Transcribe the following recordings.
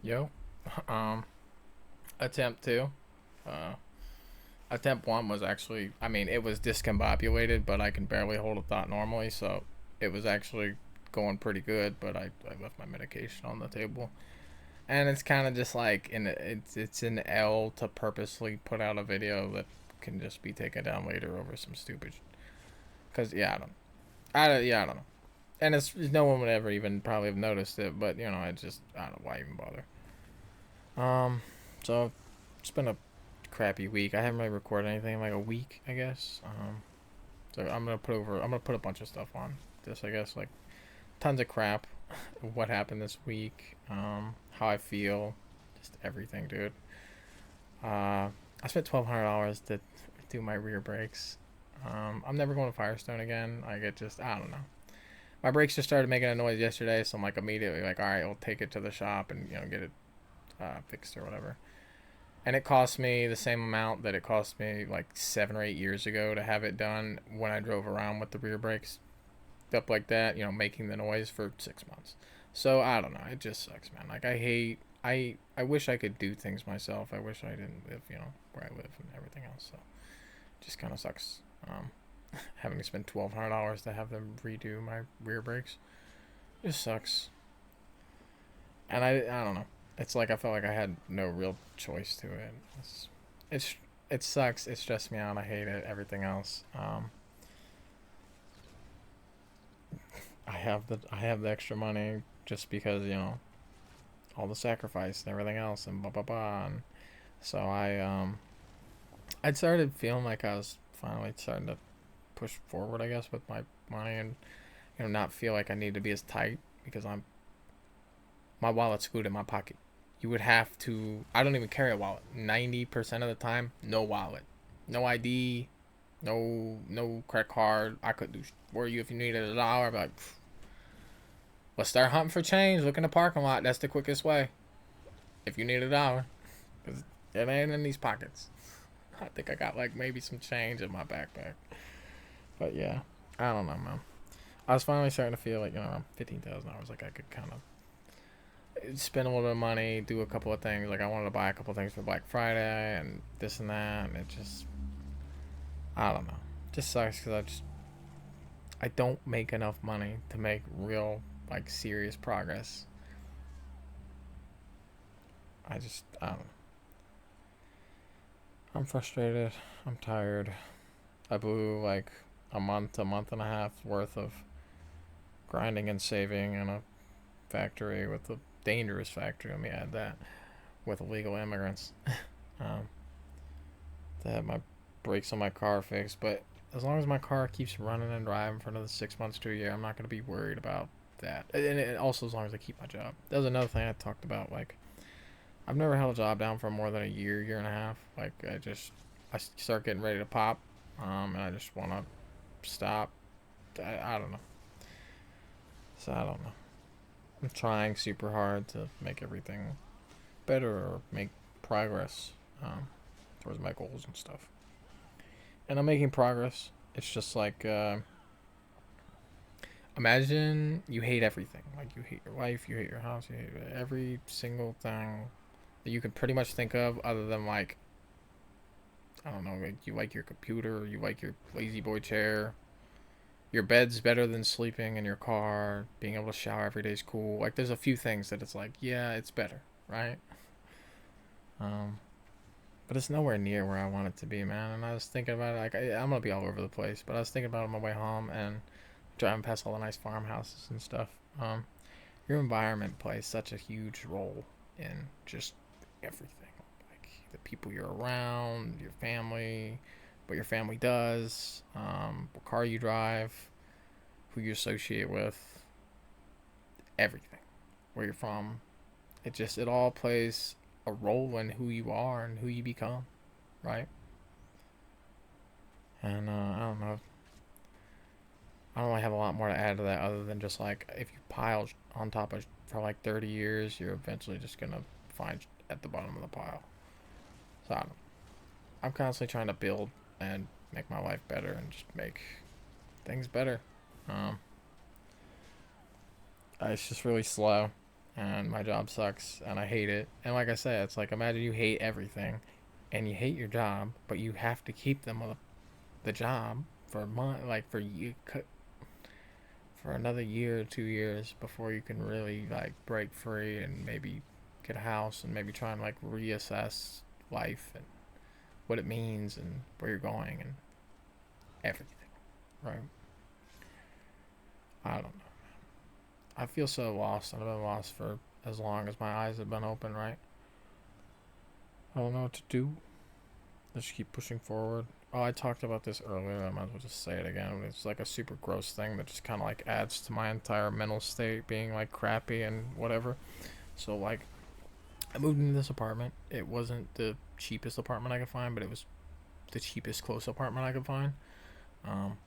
Yo, um, attempt two. Uh, attempt one was actually, I mean, it was discombobulated, but I can barely hold a thought normally, so it was actually going pretty good. But I left my medication on the table, and it's kind of just like it's an L to purposely put out a video that can just be taken down later over some stupid. Cause yeah, I don't know, and it's no one would ever even probably have noticed it, but I don't know why even bother. Um, so it's been a crappy week. I haven't really recorded anything in like a week, I guess. So I'm gonna put a bunch of stuff on this, I guess, like tons of crap. What happened this week? How I feel, just everything, dude. I spent $1,200 to do my rear brakes. I'm never going to Firestone again. I don't know. My brakes just started making a noise yesterday, so I'm like immediately like, all right, we'll take it to the shop and get it fixed or whatever. And it cost me the same amount that it cost me like 7 or 8 years ago to have it done when I drove around with the rear brakes up like that, making the noise for 6 months. So I don't know. It just sucks, man. Like I hate. I wish I could do things myself. I wish I didn't live, where I live and everything else. So it just kind of sucks. Having to spend $1,200 to have them redo my rear brakes it just sucks. And I don't know. It's like I felt like I had no real choice to it. It's it sucks. It stressed me out. I hate it. Everything else. I have the extra money just because all the sacrifice and everything else and blah blah blah. And so I started feeling like I was finally starting to push forward. I guess with my money and not feel like I need to be as tight because my wallet's screwed in my pocket. You would have to. I don't even carry a wallet. 90% of the time, no wallet, no ID, no credit card. I could do for you if you needed $1. But like, let's start hunting for change. Look in the parking lot. That's the quickest way. If you need $1, because it ain't in these pockets. I think I got like maybe some change in my backpack. But yeah, I don't know, man. I was finally starting to feel like around $15,000. Like I could kind of spend a little bit of money, do a couple of things. Like I wanted to buy a couple of things for Black Friday and this and that, and it just I don't know. It just sucks because I don't make enough money to make real like serious progress. I don't know. I'm frustrated. I'm tired. I blew like a month and a half worth of grinding and saving in a factory with a dangerous factory. Let me add that with illegal immigrants. um, to have my brakes on my car fixed. But as long as my car keeps running and driving for another 6 months to a year, I'm not going to be worried about that. And also as long as I keep my job. That was another thing I talked about. Like, I've never held a job down for more than a year, year and a half. Like, I start getting ready to pop, and I just want to stop. I don't know. So I don't know. I'm trying super hard to make everything better or make progress towards my goals and stuff. And I'm making progress. It's just like imagine you hate everything. Like you hate your wife, you hate your house, you hate every single thing that you can pretty much think of, other than like I don't know, like you like your computer, you like your lazy boy chair. Your bed's better than sleeping in your car. Being able to shower every day is cool. Like there's a few things that it's like, yeah, it's better, right? Um, but it's nowhere near where I want it to be, man. And I was thinking about it, like I'm gonna be all over the place. But I was thinking about it on my way home and driving past all the nice farmhouses and stuff. Your environment plays such a huge role in just everything. Like the people you're around, your family, what your family does, what car you drive, who you associate with, everything, where you're from. It all plays a role in who you are and who you become, right? And I don't really have a lot more to add to that other than just like if you pile on top of for like 30 years, you're eventually just gonna find at the bottom of the pile. So I'm constantly trying to build and make my life better and just make things better. Um, it's just really slow, and my job sucks and I hate it. And like I said, it's like imagine you hate everything and you hate your job, but you have to keep the job for a month, like for another year or 2 years before you can really like break free and maybe get a house and maybe try and like reassess life and what it means and where you're going and everything, right? I don't know. I feel so lost. I've been lost for as long as my eyes have been open, right? I don't know what to do. Just keep pushing forward. Oh, I talked about this earlier. I might as well just say it again. It's like a super gross thing that just kind of like adds to my entire mental state being like crappy and whatever. So like, I moved into this apartment. It wasn't the cheapest apartment I could find, but it was the cheapest close apartment I could find. Um,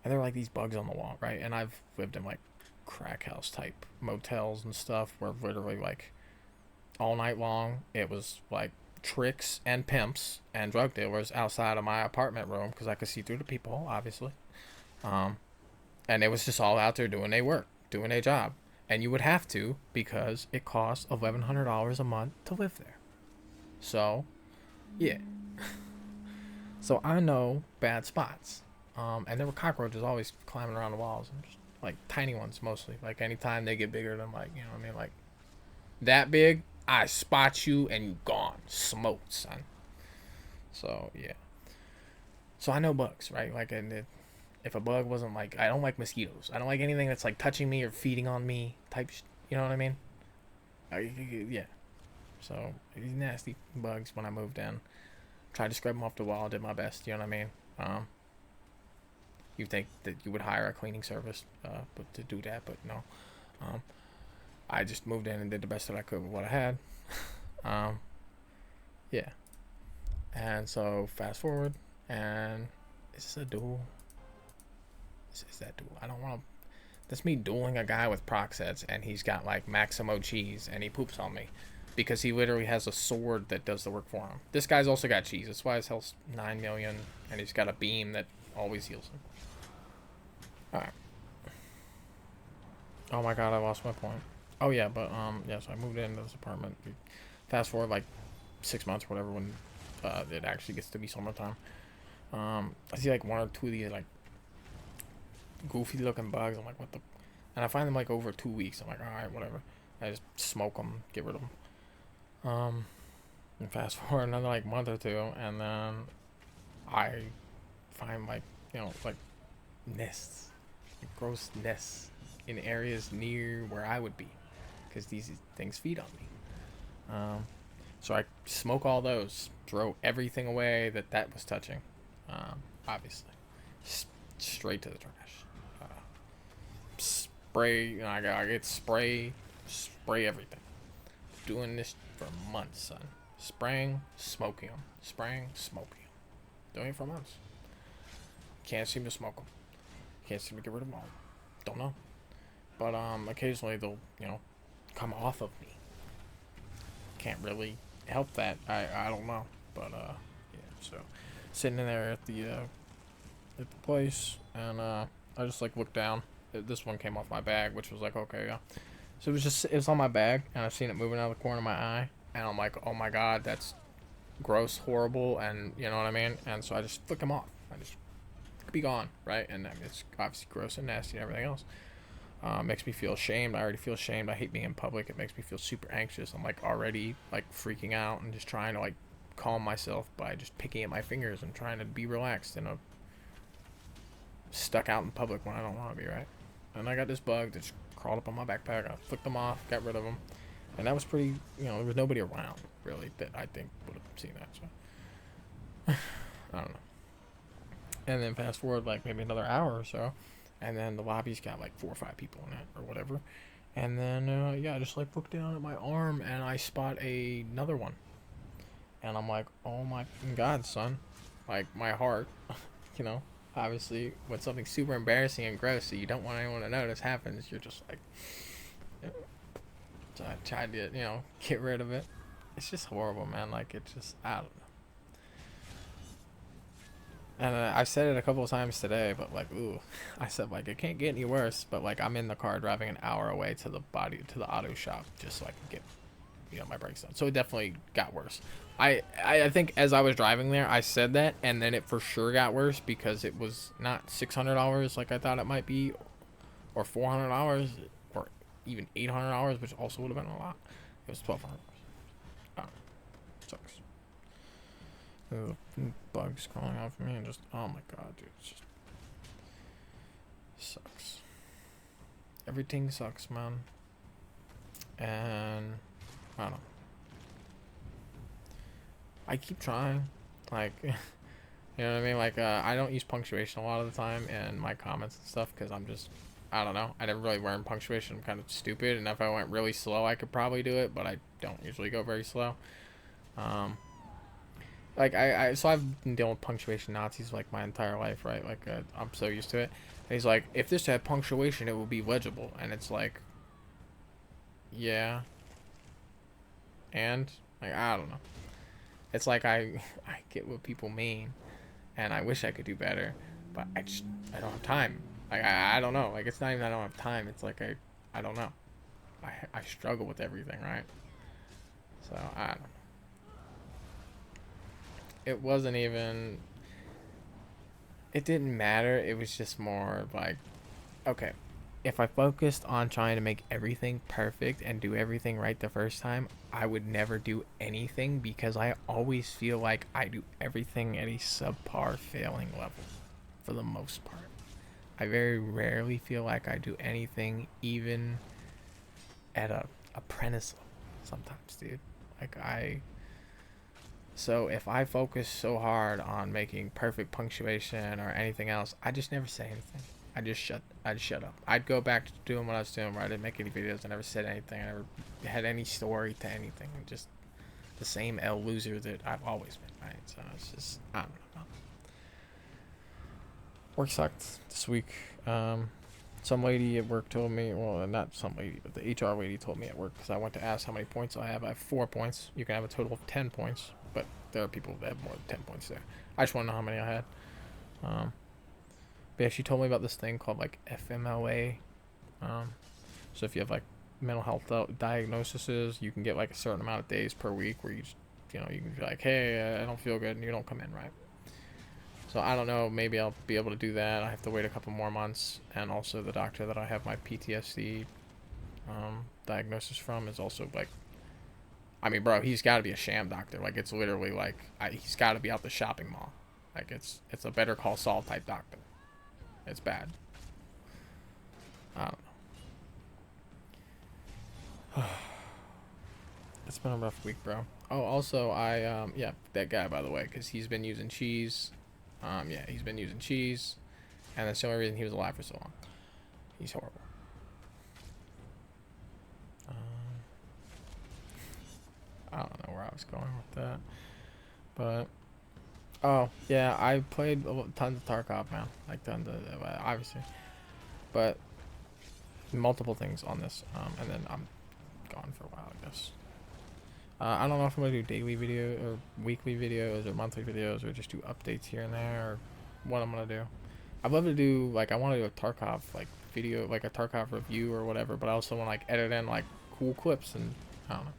and there were like these bugs on the wall, right? And I've lived in like crack house type motels and stuff where literally like all night long it was like tricks and pimps and drug dealers outside of my apartment room because I could see through the peephole, obviously. Um, and it was just all out there doing their work, doing their job. And you would have to because it costs $1,100 a month to live there. So, yeah. So I know bad spots. And there were cockroaches always climbing around the walls, and just like tiny ones mostly. Like anytime they get bigger than like, you know what I mean, like that big, I spot you and you gone, smoked, son. So yeah. So I know bugs, right? Like, and if a bug wasn't like, I don't like mosquitoes. I don't like anything that's like touching me or feeding on me type. You know what I mean? Yeah. So these nasty bugs when I moved in, tried to scrub them off the wall. Did my best. You know what I mean? You think that you would hire a cleaning service, but to do that, but no. Um, I just moved in and did the best that I could with what I had. Um, yeah. And so fast forward, and is this a duel? Is that duel? I don't want to. That's me dueling a guy with proc sets, and he's got like Maximo cheese, and he poops on me because he literally has a sword that does the work for him. This guy's also got cheese. That's why his health's 9 million, and he's got a beam that always heals him. All right. Oh my god, I lost my point. Oh yeah, but yeah. So I moved into this apartment. Fast forward like 6 months, or whatever, when it actually gets to be summertime. I see like one or two of these like goofy looking bugs. I'm like, what the? And I find them like over 2 weeks. I'm like, all right, whatever. I just smoke them, get rid of them. And fast forward another like month or two, and then I find like, you know, like nests, like gross nests in areas near where I would be, because these things feed on me. So I smoke all those, throw everything away that was touching, obviously, straight to the trash. Spray, you know, I get spray everything. Doing this for months, son. Spraying, smoking them. Spraying, smoking them. Doing it for months. Can't seem to smoke them. Can't seem to get rid of them all. Don't know. But occasionally they'll, you know, come off of me. Can't really help that. I don't know. But yeah. So sitting in there at the place, and I just like looked down. This one came off my bag, which was like, okay, yeah. So it was on my bag, and I've seen it moving out of the corner of my eye, and I'm like, oh my god, that's gross, horrible, and you know what I mean. And so I just flick them off. I just be gone, right? And I mean, it's obviously gross and nasty and everything else. Makes me feel ashamed. I already feel ashamed. I hate being in public. It makes me feel super anxious. I'm like already like freaking out and just trying to like calm myself by just picking at my fingers and trying to be relaxed and stuck out in public when I don't want to be, right? And I got this bug that just crawled up on my backpack. I flicked them off, got rid of them, and that was pretty. You know, there was nobody around really that I think would have seen that. So I don't know. And then fast forward like maybe another hour or so, and then the lobby's got like 4 or 5 people in it or whatever. And then yeah, I just like look down at my arm and I spot another one, and I'm like, oh my god, son, like my heart, you know. Obviously, when something super embarrassing and gross that you don't want anyone to notice happens, you're just like, so I tried to, you know, get rid of it. It's just horrible, man. Like, it's just, I don't know. And I said it a couple of times today, but like, ooh, I said like it can't get any worse. But like, I'm in the car driving an hour away to the auto shop just so I can get my brakes done. So it definitely got worse. I think as I was driving there, I said that, and then it for sure got worse because it was not $600 like I thought it might be, or $400, or even $800, which also would have been a lot. It was $1,200. Oh, sucks. The bugs crawling off me and just, oh my god, dude, it just sucks. Everything sucks, man. And I don't know. I keep trying, like, you know what I mean? Like, I don't use punctuation a lot of the time in my comments and stuff because I'm just, I don't know. I never really learned punctuation. I'm kind of stupid, and if I went really slow, I could probably do it, but I don't usually go very slow. Um, like so I've been dealing with punctuation Nazis like my entire life, right? Like I'm so used to it. And he's like, if this had punctuation, it would be legible, and it's like, yeah, and like I don't know. It's like I get what people mean, and I wish I could do better, but I don't have time. Like I don't know. Like it's not even I don't have time. It's like I don't know. I struggle with everything, right? So I don't know. It wasn't even. It didn't matter. It was just more like, okay, if I focused on trying to make everything perfect and do everything right the first time, I would never do anything because I always feel like I do everything at a subpar failing level for the most part. I very rarely feel like I do anything even at a apprentice level sometimes, dude. Like so if I focus so hard on making perfect punctuation or anything else, I just never say anything. I'd shut up. I'd go back to doing what I was doing where I didn't make any videos. I never said anything. I never had any story to anything. Just the same L loser that I've always been, right? So it's just, I don't know. Work sucked this week. Some lady at work told me, well, not some lady, but the HR lady told me at work because I went to ask how many points I have. I have 4 points. You can have a total of 10 points, but there are people that have more than 10 points there. I just want to know how many I had. But yeah, she told me about this thing called like FMLA. So if you have like mental health diagnoses, you can get like a certain amount of days per week where you just, you can be like, hey, I don't feel good, and you don't come in, right? So I don't know, maybe I'll be able to do that. I have to wait a couple more months, and also the doctor that I have my PTSD diagnosis from is also like, I mean, bro, he's got to be a sham doctor. Like it's literally like he's got to be out the shopping mall. Like it's a Better Call Saul type doctor. It's bad. I don't know. It's been a rough week, bro. Oh, also yeah, that guy by the way, because he's been using cheese. Yeah, he's been using cheese, and that's the only reason he was alive for so long. He's horrible. I don't know where I was going with that, but oh yeah, I played tons of Tarkov, man. Like tons of obviously, but multiple things on this. And then I'm gone for a while, I guess. I don't know if I'm gonna do daily video or weekly videos or monthly videos or just do updates here and there or what I'm gonna do. I'd love to do like I want to do a Tarkov like video, like a Tarkov review or whatever, but I also want to like edit in like cool clips and I don't know,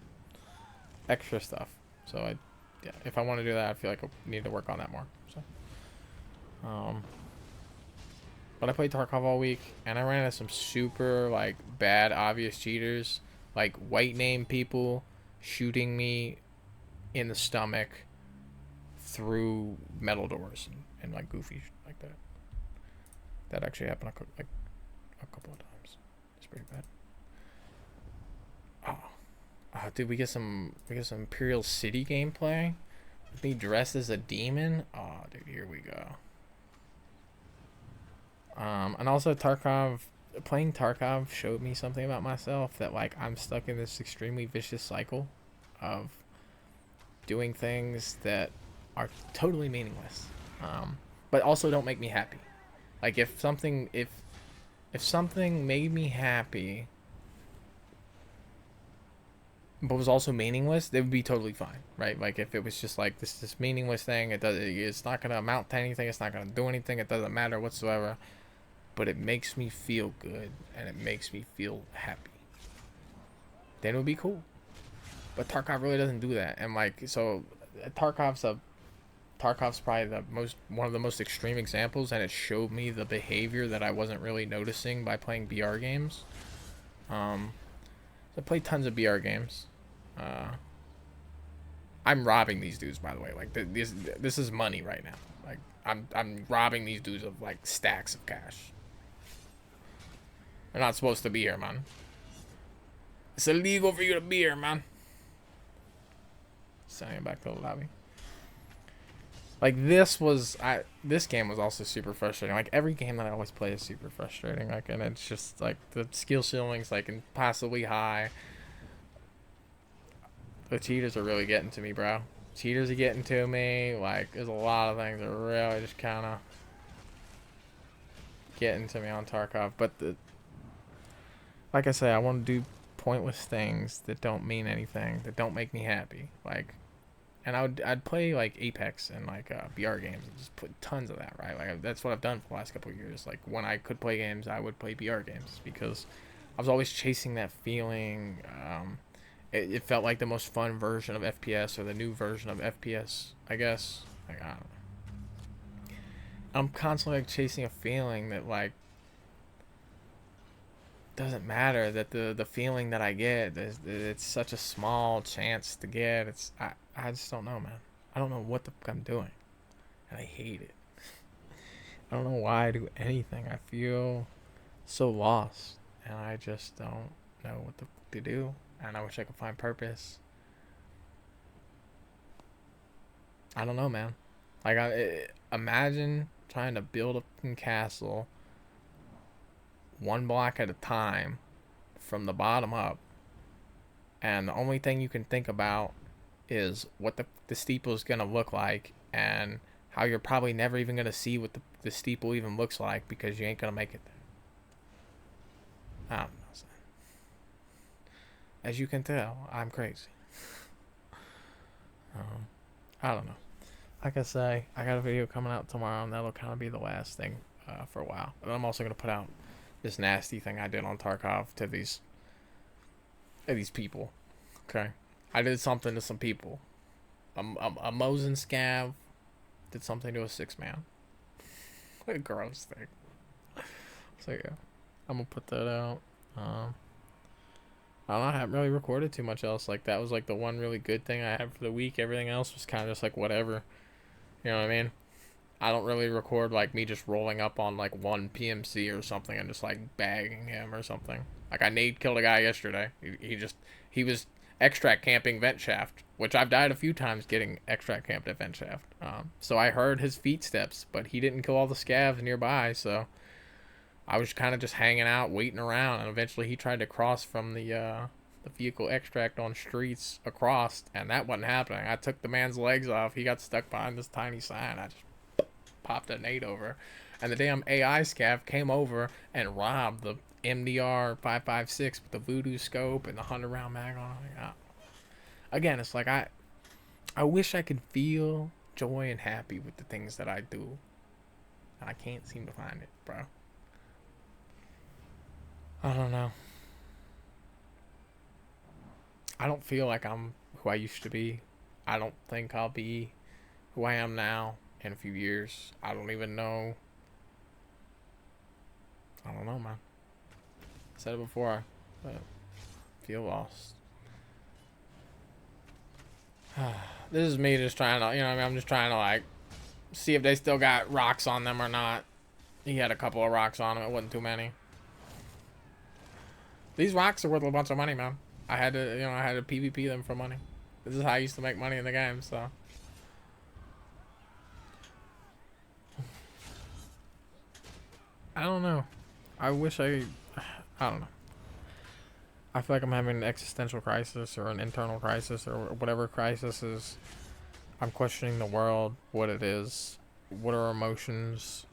extra stuff. So yeah, if I want to do that, I feel like I need to work on that more. So, but I played Tarkov all week and I ran into some super like bad obvious cheaters, like white name people shooting me in the stomach through metal doors and like goofy like that. That actually happened a couple of times. It's pretty bad. Dude, we get some Imperial City gameplay. With me dressed as a demon. Oh, dude, here we go. And also playing Tarkov showed me something about myself that like I'm stuck in this extremely vicious cycle of doing things that are totally meaningless, but also don't make me happy. Like if something made me happy, but was also meaningless, it would be totally fine, right? Like if it was just like this meaningless thing, it's not gonna amount to anything, it's not gonna do anything, it doesn't matter whatsoever, but it makes me feel good and it makes me feel happy. Then it would be cool. But Tarkov really doesn't do that, and like so, Tarkov's a Tarkov's probably one of the most extreme examples, and it showed me the behavior that I wasn't really noticing by playing BR games. Um, I played tons of BR games. Uh, I'm robbing these dudes, by the way. Like this is money right now. Like I'm robbing these dudes of like stacks of cash. They're not supposed to be here, man. It's illegal for you to be here, man. Sending back to the lobby. Like this game was also super frustrating. Like every game that I always play is super frustrating. Like, and it's just like the skill ceiling's like impossibly high. The cheaters are really getting to me, bro. Cheaters are getting to me. Like there's a lot of things that are really just kind of getting to me on Tarkov. But like I say, I want to do pointless things that don't mean anything, that don't make me happy. Like. And I'd play like Apex and like BR games and just put tons of that, right? Like that's what I've done for the last couple of years. Like when I could play games, I would play BR games because I was always chasing that feeling. It felt like the most fun version of FPS or the new version of FPS, I guess. Like I don't know. I'm constantly like chasing a feeling that like doesn't matter, that the feeling that I get is it's such a small chance to get. I just don't know, man. I don't know what the fuck I'm doing, and I hate it. I don't know why I do anything. I feel so lost, and I just don't know what the fuck to do. And I wish I could find purpose. I don't know, man. Like imagine trying to build a fucking castle one block at a time from the bottom up, and the only thing you can think about is what the steeple is going to look like, and how you're probably never even going to see what the steeple even looks like because you ain't going to make it there. I don't know. As you can tell, I'm crazy. I don't know. Like I say, I got a video coming out tomorrow, and that'll kind of be the last thing for a while. But I'm also going to put out this nasty thing I did on Tarkov to these people. Okay, I did something to some people. A Mosin scav did something to a 6-man. What a gross thing. So yeah, I'm gonna put that out. I haven't really recorded too much else. Like that was like the one really good thing I had for the week. Everything else was kind of just like whatever. You know what I mean? I don't really record like me just rolling up on like one PMC or something and just like bagging him or something. Like I nade killed a guy yesterday. He was extract camping vent shaft, which I've died a few times getting extract camped at vent shaft. So I heard his feet steps, but he didn't kill all the scavs nearby. So I was kind of just hanging out, waiting around, and eventually he tried to cross from the vehicle extract on streets across, and that wasn't happening. I took the man's legs off. He got stuck behind this tiny sign. I just popped a nade over, and the damn AI scav came over and robbed the MDR 556 with the voodoo scope and the 100-round mag on it. Again, it's like I wish I could feel joy and happy with the things that I do, and I can't seem to find it, bro. I don't know. I don't feel like I'm who I used to be. I don't think I'll be who I am now in a few years. I don't even know. I don't know, man. I said it before, but I feel lost. This is me just trying to, you know what I mean? I'm just trying to, like, see if they still got rocks on them or not. He had a couple of rocks on him. It wasn't too many. These rocks are worth a bunch of money, man. I had to PvP them for money. This is how I used to make money in the game, so. I don't know. I don't know. I feel like I'm having an existential crisis or an internal crisis or whatever crisis is. I'm questioning the world, what it is, what are emotions,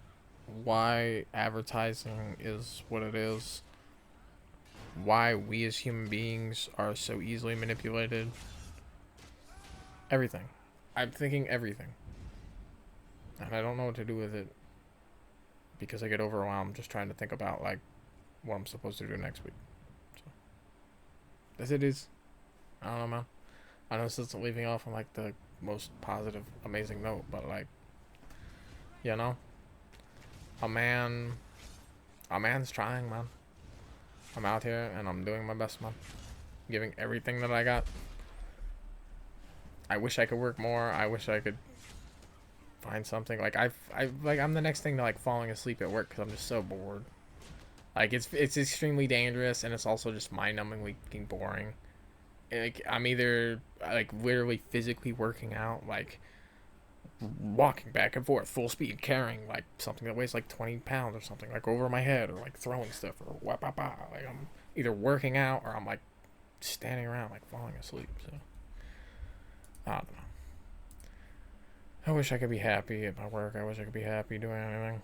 why advertising is what it is. why we as human beings are so easily manipulated. Everything. I'm thinking everything. And I don't know what to do with it because I get overwhelmed just trying to think about like what I'm supposed to do next week. So as it is. I don't know, man. I know this isn't leaving off on like the most positive, amazing note, but like, you know, a man's trying, man. I'm out here and I'm doing my best, man. Giving everything that I got. I wish I could work more. I wish I could find something. Like I'm the next thing to like falling asleep at work because I'm just so bored. Like it's extremely dangerous and it's also just mind-numbingly fucking boring. Like I'm either like literally physically working out, like walking back and forth full speed, carrying like something that weighs like 20 pounds or something like over my head, or like throwing stuff, or wah, bah, bah. Like I'm either working out or I'm like standing around like falling asleep. So I don't know. I wish I could be happy at my work. I wish I could be happy doing anything.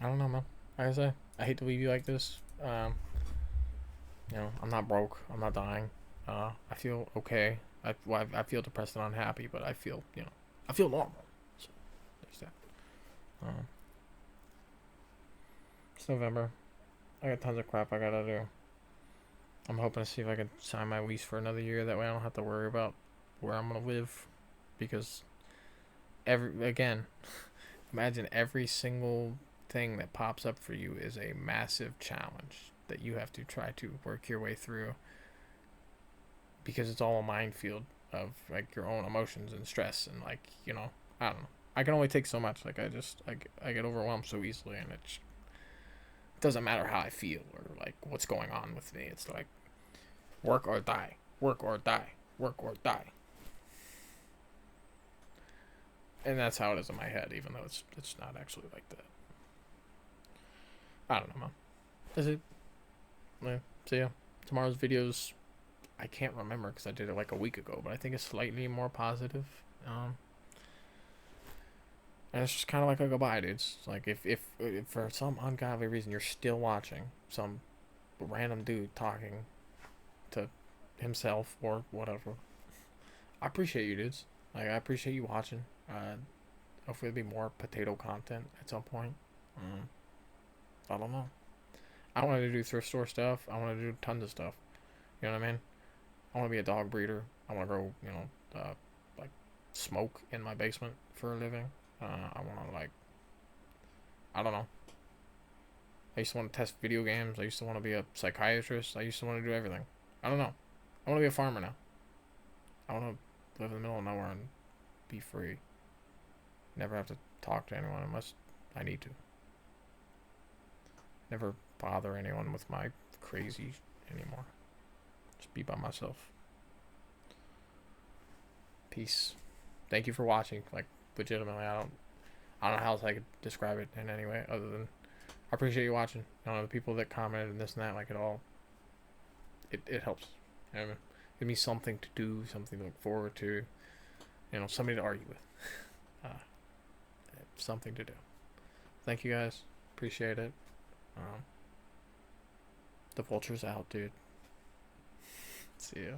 I don't know, man. Like I say, I hate to leave you like this. You know, I'm not broke. I'm not dying. I feel okay. I feel depressed and unhappy, but I feel, you know, I feel normal. So there's that. It's November. I got tons of crap I gotta do. I'm hoping to see if I can sign my lease for another year. That way I don't have to worry about where I'm gonna live, because again, imagine every single thing that pops up for you is a massive challenge that you have to try to work your way through, because it's all a minefield of like your own emotions and stress and like, you know, I don't know. I can only take so much. Like I get overwhelmed so easily, and it doesn't matter how I feel or like what's going on with me. It's like work or die, work or die, work or die. And that's how it is in my head, even though it's not actually like that. I don't know, man. That's it. Yeah. So yeah, tomorrow's videos, I can't remember because I did it like a week ago, but I think it's slightly more positive. And it's just kind of like a goodbye, dudes. Like if for some ungodly reason you're still watching some random dude talking to himself or whatever, I appreciate you, dudes. Like I appreciate you watching. Hopefully there'll be more potato content at some point. I don't know. I wanted to do thrift store stuff. I want to do tons of stuff. You know what I mean? I want to be a dog breeder. I want to grow, you know, like smoke in my basement for a living. I want to like, I don't know. I used to want to test video games. I used to want to be a psychiatrist. I used to want to do everything. I don't know. I want to be a farmer now. I want to live in the middle of nowhere and be free. Never have to talk to anyone unless I need to. Never bother anyone with my crazy anymore. Just be by myself. Peace. Thank you for watching. Like legitimately, I don't know how else I could describe it in any way other than I appreciate you watching. You know, the people that commented and this and that, like it helps. You know, give me something to do, something to look forward to. You know, somebody to argue with. Something to do. Thank you guys. Appreciate it. The vulture's out, dude. See ya.